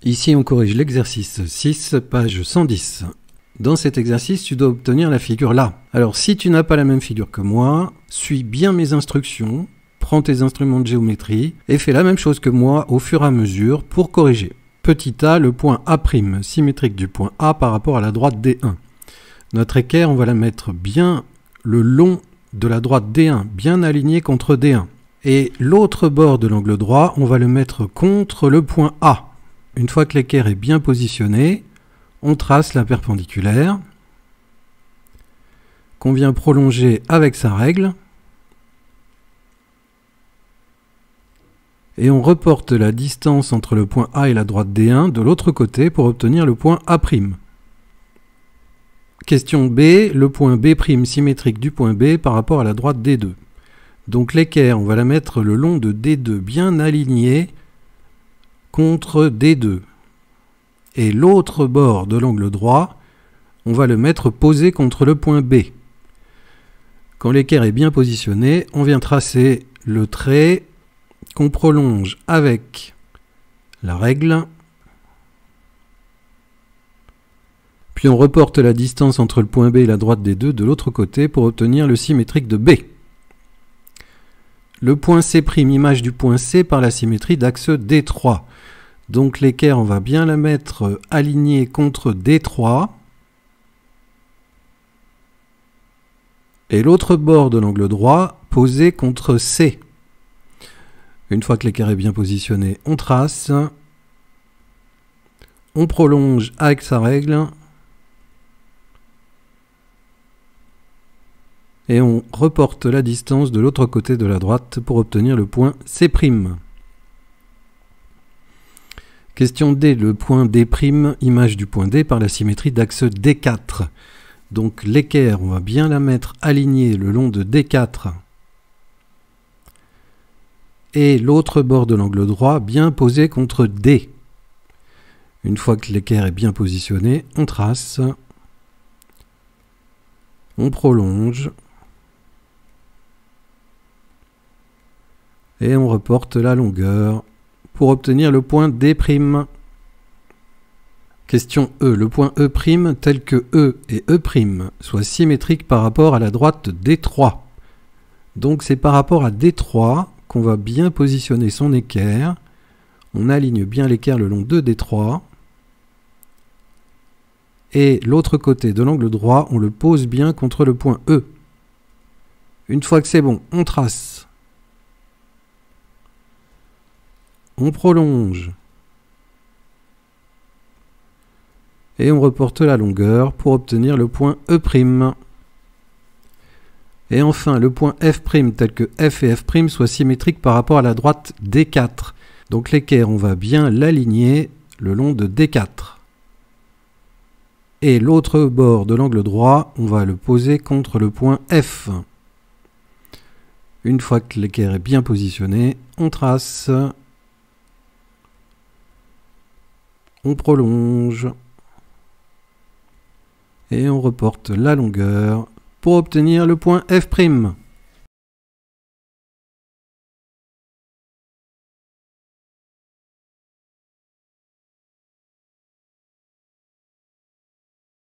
Ici, on corrige l'exercice 6, page 110. Dans cet exercice, tu dois obtenir la figure là. Alors, si tu n'as pas la même figure que moi, suis bien mes instructions, prends tes instruments de géométrie et fais la même chose que moi au fur et à mesure pour corriger. Petit a, le point A', symétrique du point A par rapport à la droite D1. Notre équerre, on va la mettre bien le long de la droite D1, bien aligné contre D1. Et l'autre bord de l'angle droit, on va le mettre contre le point A. Une fois que l'équerre est bien positionnée, on trace la perpendiculaire qu'on vient prolonger avec sa règle et on reporte la distance entre le point A et la droite D1 de l'autre côté pour obtenir le point A'. Question B, le point B' symétrique du point B par rapport à la droite D2. Donc l'équerre, on va la mettre le long de D2 bien aligné contre D2. Et l'autre bord de l'angle droit, on va le mettre posé contre le point B. Quand l'équerre est bien positionné, on vient tracer le trait qu'on prolonge avec la règle. Puis on reporte la distance entre le point B et la droite des deux de l'autre côté pour obtenir le symétrique de B. Le point C', image du point C par la symétrie d'axe D3. Donc l'équerre, on va bien la mettre alignée contre D3. Et l'autre bord de l'angle droit posé contre C. Une fois que l'équerre est bien positionné, on trace. On prolonge avec sa règle. Et on reporte la distance de l'autre côté de la droite pour obtenir le point C'. Question D, le point D', image du point D par la symétrie d'axe D4. Donc l'équerre, on va bien la mettre alignée le long de D4. Et l'autre bord de l'angle droit bien posé contre D. Une fois que l'équerre est bien positionné, on trace. On prolonge. Et on reporte la longueur pour obtenir le point D'. Question E. Le point E', tel que E et E' soient symétriques par rapport à la droite D3. Donc c'est par rapport à D3 qu'on va bien positionner son équerre. On aligne bien l'équerre le long de D3. Et l'autre côté de l'angle droit, on le pose bien contre le point E. Une fois que c'est bon, on trace. On prolonge. Et on reporte la longueur pour obtenir le point E'. Et enfin, le point F', tel que F et F' soient symétriques par rapport à la droite D4. Donc l'équerre, on va bien l'aligner le long de D4. Et l'autre bord de l'angle droit, on va le poser contre le point F. Une fois que l'équerre est bien positionné, on trace. On prolonge. Et on reporte la longueur pour obtenir le point F'.